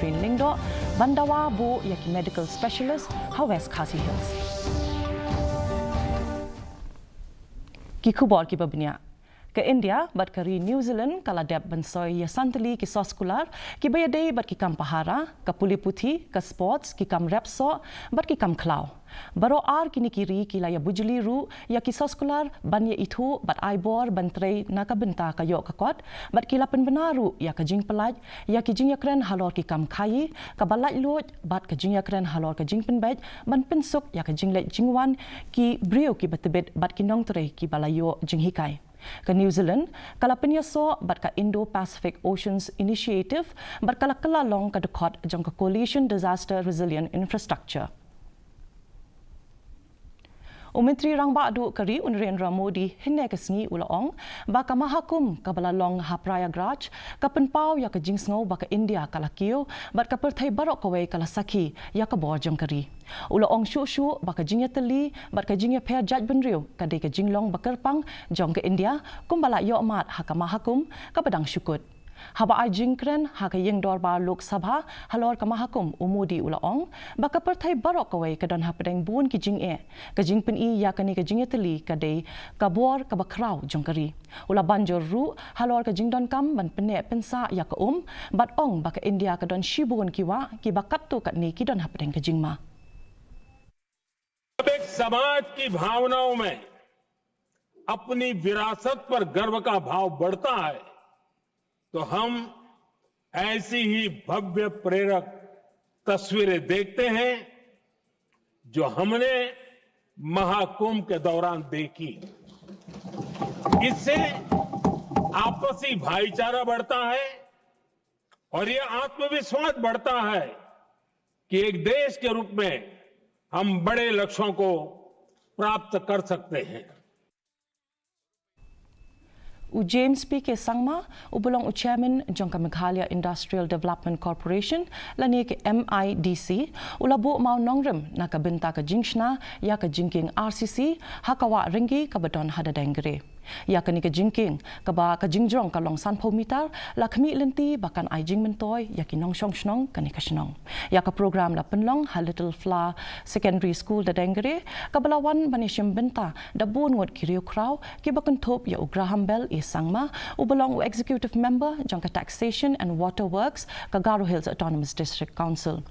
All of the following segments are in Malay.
Catherine Lingdo, Bandawa Bu yaki medical specialist ha West KHASI Hills. Ki khubor ki babnya. Ke India, bat kari New Zealand kala dep bensoi ya santali ki soskular, ki bayadei bat ki kam pahara, ke puli puthi, ke sports, ki kam repso, bat ki kam klau. Baro ar kini kiri ki la ya bujuli ru, ya ki soskular ban ya itu bat aibor bantrei naka benta kayo kakot, bat ki lapen benaru ya ka jing pelaj, ya ki jing ya kren halor ki kam kai, ka balaj lut bat ka jing ya kren halor ka jing penbej, ban pensuk ya ka jing lej jingwan ki brio ki batebet bat ki nong trei ki balayo jing hikai. Ke New Zealand, kala penyaso bat ka Indo-Pacific Oceans Initiative bat kala kelalong ka dekat jang ka Coalition Disaster Resilient Infrastructure. Menteri Rang Badu kari Narendra Modi hine kesengi ulaong ba ka mahakum ka balalong ha Prayagraj ka penpau ya ka jingsngau ba ka India kala kiu bat ka perthai barok kawai kala saki ya ka borjong kari. Ulaong shu ba ka jingya teli bat ka jingya pher jaj benriu ka dei ka jinglong ba kerpang jong ka India kumbala yo amat ha ka mahakum ka padang syukut. Haba ajingkren ha ka yeng dor ba Lok Sabha halor ka mahakum umudi ulaong ba ka perthai barok kawai ka don ha padang bun ki jing ka jing pen I ya ka ni ka jingya teli ka dei ka bor ka ba krau jong kari. Ula banjor ru halor ka jing don kam ban pene pensa ya ka bat ong ba ka India ka don shibun kiwa ki ba kattu kat ni ki don ha padang ka jing ma. जब एक समाज की भावनाओं में अपनी विरासत पर गर्व का भाव बढ़ता है तो हम ऐसी ही भव्य प्रेरक तस्वीरें देखते हैं जो हमने महाकुंभ के दौरान देखी। इससे आपसी भाईचारा बढ़ता है और ये आत्मविश्वास बढ़ता है कि एक देश के रूप में हम बड़े लक्ष्यों को प्राप्त कर सकते हैं। James P. K. Sangma, ubulong chairman jongka Meghalaya Industrial Development Corporation, lani ke MIDC, ulabu mau nongrem na ka benta ka jingshna ya ka jingking RCC, hakawa ringi ka badon hada dengre. Ya ka ni ka jingking, ka ba ka jingjong ka long san pomitar, la kami lenti bakan ai jing mentoy ya ki nong shong shnong ka ni ka shnong. Ya ka program la penlong ha Little Flower Secondary School da dengre, ka balawan banishim benta da bun ngot kiriu kraw ki bakan top ya Graham Bell Sangma, ubulong executive member jangka Taxation and Water Works ka Garo Hills Autonomous District Council.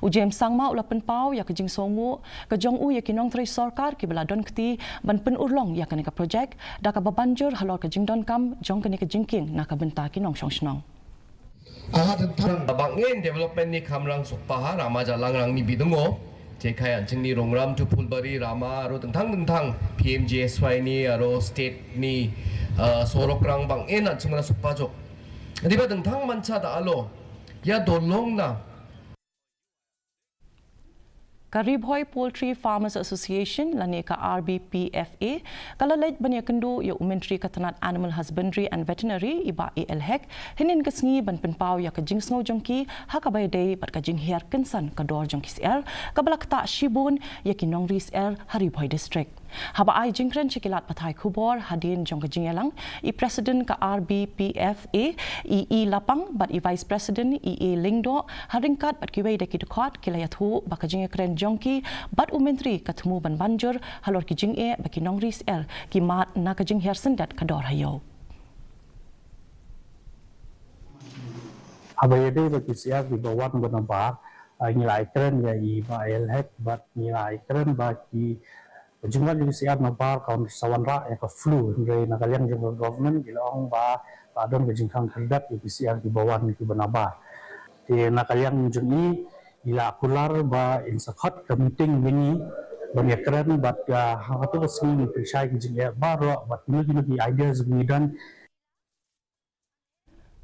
James Sangma ulapan pau ya ka jing songu ka jong u ya kinong tri sarkar ki beladon kti ban pen urlong ya ka ni ka project da ka babanjur halor ka jing don kam jong ka ni ka jingking na ka benta kinong shong shnong. Bangin development ni kamrang sukpaha rama jalang rang ni bidungo Jekayan cengni rongram tu pulbari rama aro tentang PMJSY ni aro state ni sorok rang bang enak cengna sukpajok. Jadi tentang manca da alo ya dolong na. Karibhoy Poultry Farmers Association lani ka RBPFA kalalait banya kendu ya Menteri Katanat Animal Husbandry and Veterinary iba ELHEC hinin kesngi ban penpau ya ka jingsngau jongki ha ka bayadei bat ka jinghiar kensan ka dor jongki CR ka balakta shibun ya kinong ris R Haribhoy District. Haba ai jingkren cikilat patai khubor hadin jong ka jingelang I President ka RBPFA I lapang bat I Vice President I Lingdo haringkat bat kiwei de ki dekat kilayathu baka jingkren jongki bat Menteri katemu ban banjur halor ki jinge baki nong ris R ki mat na ka jing hiar sendat ka dor hayo. Abayade baki siap di bawah benambar nilai keren ya I ELHEC bat nilai keren baki jumlah di siap nabar kaum sawanra ya ka flu dari nakalian jumlah government dilong ba adon ke jingkang kandidat di siap di bawah ni benabar di nakalian juni ila akular ba insakhat ka meeting ini banyak keren bat ya hatu sing percaya jingya baro bat lagi ideas bidan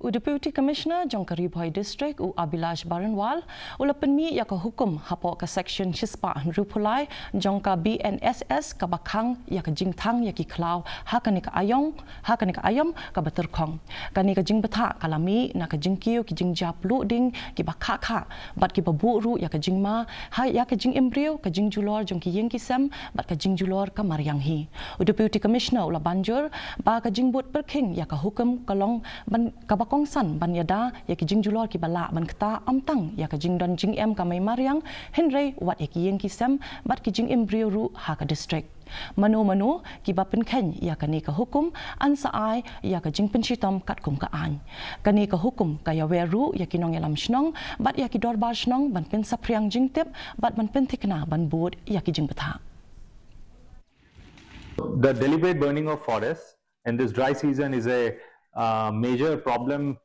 Deputy Commissioner jong Karibhoy District u Abilash Baranwal ulapan mi ya ka hukum hapo ka section Chispa Rupulai jong ka BNSS ka bakhang ya ka jingthang ya ki klau ha ka ni ka ayong ka baterkhong ka ni ka jing batha kalami na ka jingkiu ki jing japlu ding ki bakha kha bat ki babu ru ya ka jingma ha ya ka jing embryo ka jing julor jong ki yeng ki sem bat ka jing julor ka mariang hi Deputy Commissioner ula banjur ba ka jing but perking ya ka hukum kalong ban ka kongsan ban yada ya ki jing julor ki bala ban kta amtang ya ka jing don jing em ka mai mariang henry wat ya ki yeng ki sem bat ki jing embryo ru ha ka district mano ki ba pen khen ya ka ni ka hukum an sa ai ya ka jing pen chitom kat kum ka an ka ni ka hukum ka ya weru ya ki nong elam shnong bat ya ki dor bar shnong ban pen sapriang jing tep bat ban pen thikna ban bod ya ki jing batha. The deliberate burning of forests in this dry season is a major problem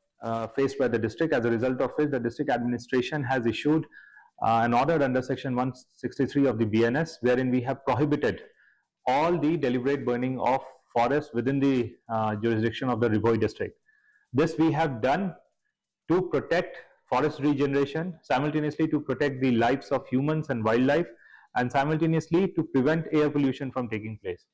faced by the district. As a result of which, the district administration has issued an order under section 163 of the BNS, wherein we have prohibited all the deliberate burning of forests within the jurisdiction of the Rivoi district. This we have done to protect forest regeneration, simultaneously to protect the lives of humans and wildlife, and simultaneously to prevent air pollution from taking place.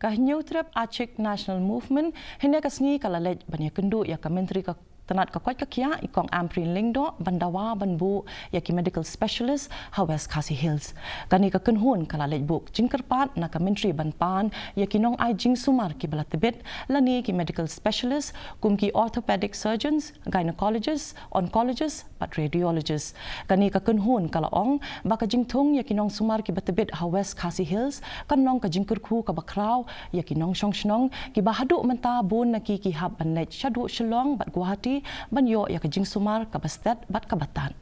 Kahinyo trip Achik National Movement hina kasngi kalalej banya kendu ya ka menteri ka tanat ka kwat ka kia ikong amprin lingdo bandawa banbu ya ki medical specialist hawes KHASI Hills kani ka kenhun kalalej buk jingkerpat na ka menteri banpan ya ki nong ai jing sumar ki balatibet lani ki medical specialist kum ki orthopedic surgeons gynecologists oncologists but radiologists kani ka kenhun kalaong baka jingthung ya ki nong sumar ki batibet hawes KHASI Hills kan nong ka jingkerku ka bakraw ya ki nong shnong ki bahadu menta bun na ki hab banlej shadu shlong bat Guwahati banyo ya kajing sumar kabastet bat kabatan.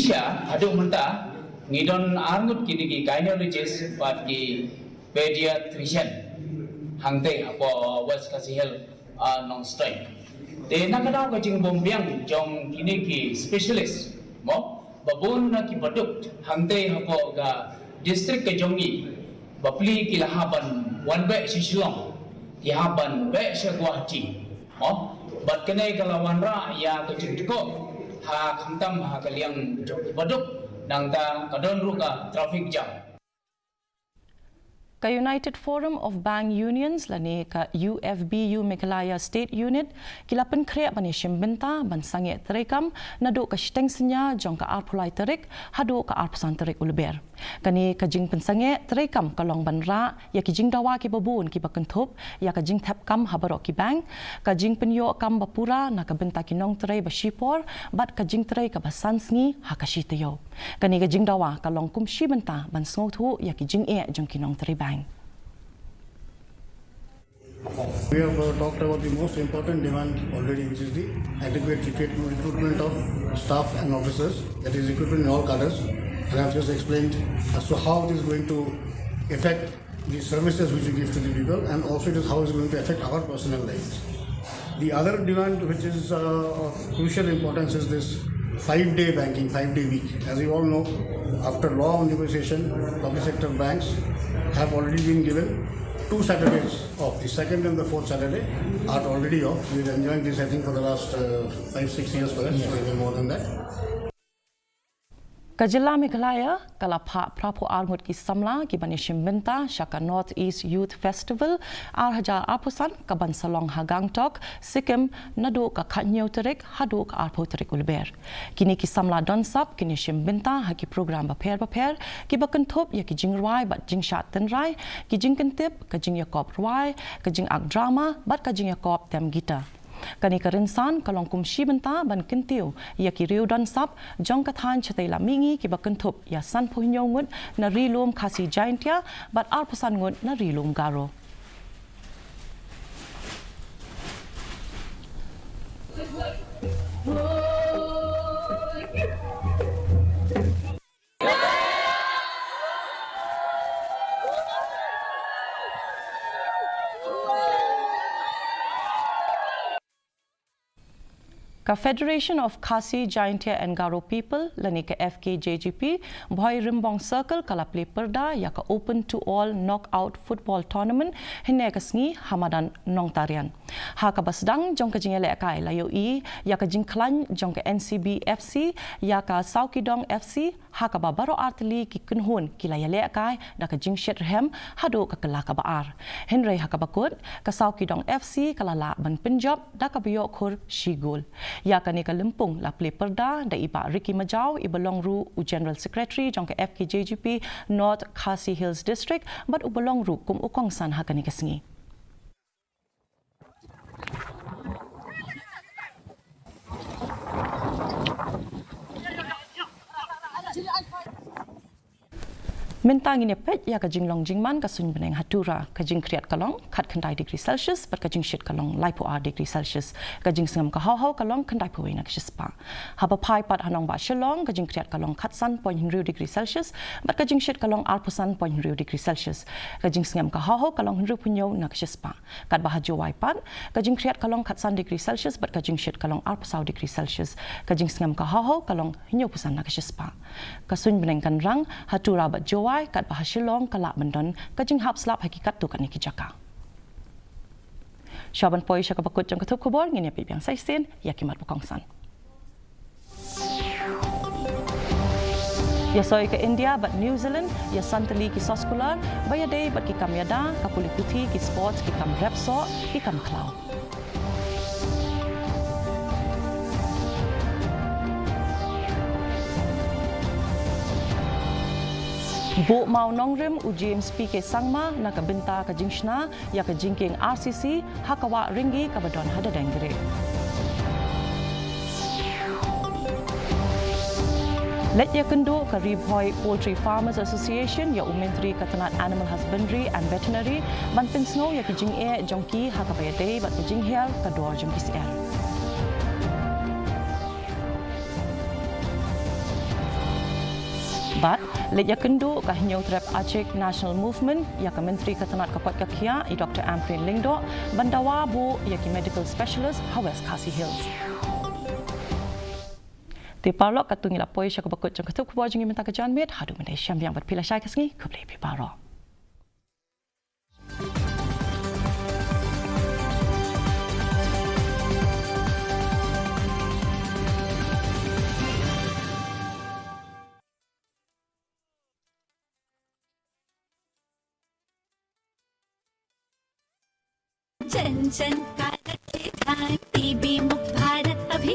Siya adu menta ngidon arngut kini ki gynecologist bat ki pediatrician hangte apo West KHASI Hill non strike. De nakadaw kajing bombyang jong kini ki specialist mo babun na ki baduk hangte apo ga district ka jongi bapli ki lahaban one bay sisilong ki haban bay sa Guwahati. Bat kenai kalawan ra ya kecintiko ha khamtam ha kaliang baduk nang ta kadon ruka traffic jam. Ka United Forum of Bank Unions lani ka UFBU MEGHALAYA State Unit kilapan krea bani shimbenta ban sange terekam nado ka shteng senya jong ka arpulai terik hado ka arpusan terik ulber kani ka jing pensange terekam kalong ban ra ya ki jing dawa ki babun ki bakenthop ya ka jing thap kam habarok ki bank ka jing penyo kam bapura na ka benta ki nong terei ba shipor bat ka jing terei ka basan sngi ha ka shitayo kani ka jing dawa kalong kum shibenta ban sngotu ya ki jing e jong ki nong terei bank. We have talked about the most important demand already, which is the adequate recruitment of staff and officers, that is recruitment in all cadres, and I have just explained as to how it is going to affect the services which we give to the people, and also it is how it is going to affect our personal lives. The other demand which is of crucial importance is this 5-day banking, 5-day week. As you all know, after long negotiation, public sector banks have already been given 2 Saturdays off. The second and the fourth Saturday are already off. We are enjoying this, I think, for the last 5-6 years, perhaps, maybe more than that. Kajila MEGHALAYA kalapha prapo arngut ki samla ki bani shimbenta shaka North East Youth Festival hajar apusan kaban salong hagang tok Sikkim nado ka khanyo terik hado ka arpo terik ulber kini ki samla donsap kini shimbenta ha ki program baper ki bakentop ya ki jingrai bat jingshat tenrai ki jingkentip ka jing yakop rwai ka jing ak drama bat ka jing yakop tem gita kani karinsan kalong kumshi benta ban kentiu ya ki riu dan sap jong kathan chatai la mingi ki bakentup ya san pohinyo ngut na rilum KHASI Giantia bat arpasan ngut na rilum garo. Ka Federation of KHASI Giantia and Garo People lani ka FKJGP Bhoi Rimbong Circle kala play perda ya ka open to all knockout football tournament hine ka sngi Hamadan nong tarian ha ka basdang jong ka jingele kai layo I ya ka jingklan jong ka NCB FC ya ka Saukidong FC ha ka babaro artli ki kunhun kilayale kai da ka jingshet hem hado ka kala ka baar Henry ha ka bakut ka Saukidong FC kala la ban Punjab da ka biyo khur shigul ya kani ka Limpung la play perda da iba Ricky Majau ibalong ru u General Secretary jong ka FKJGP North KHASI Hills District but ubalong ru kum ukong san ha kani ka sngi Mentang ini pet ya kajing long jingman kasun beneng hatura kajing kriat kalong kat kendai degree Celsius ber kajing shit kalong laipo a degree Celsius kajing sengam ka hau kalong kendai po ina kispa haba pai pat hanong ba shalong kajing kriat kalong kat san point degree Celsius ber kajing shit kalong alpusan point degree Celsius kajing sengam ka hau kalong hinru punyo na kispa kat bahajo waipan kajing kriat kalong kat san degree Celsius ber kajing shit kalong alpusau degree Celsius kajing sengam ka hau kalong hinyo pusan na kispa kasun beneng kan rang hatura bat Wai kat bahasilong kalak mendon kajing hap slap hakikat tu kan iki jaka. Syaban poi syaka bakut jang ketup kubor ngini api biang saisen ya kimat bukongsan. Ya soi ke India bat New Zealand ya santali ki soskular bayade bat ki kam yada kapuli putih ki sports ki kam repso ki kam klau. Bu mau nongrim u James PK Sangma na kabinta ka jingshna ya ka jingking RCC hakawa ringi ka badon hada dengre. Let ya kendo ka Ribhoy Poultry Farmers Association ya Menteri Ketenat Animal Husbandry and Veterinary ban pinsno ya ki jing e jongki hakabayade bat ka jinghial ka dor jongki CL. But let ya kendo ka hinyau trap Aceh National Movement ya ka Menteri Ketenat Kapot Kakia i Dr. Amprin Lingdo bandawa bu ya ki medical specialist Hawes KHASI Hills. Ti parlok katungi la poi syaka bakut jang ketup kubo jingi minta kejan met hadu mendai syam yang berpilih syai kasngi kublai pi parok. Chanchan का लगे था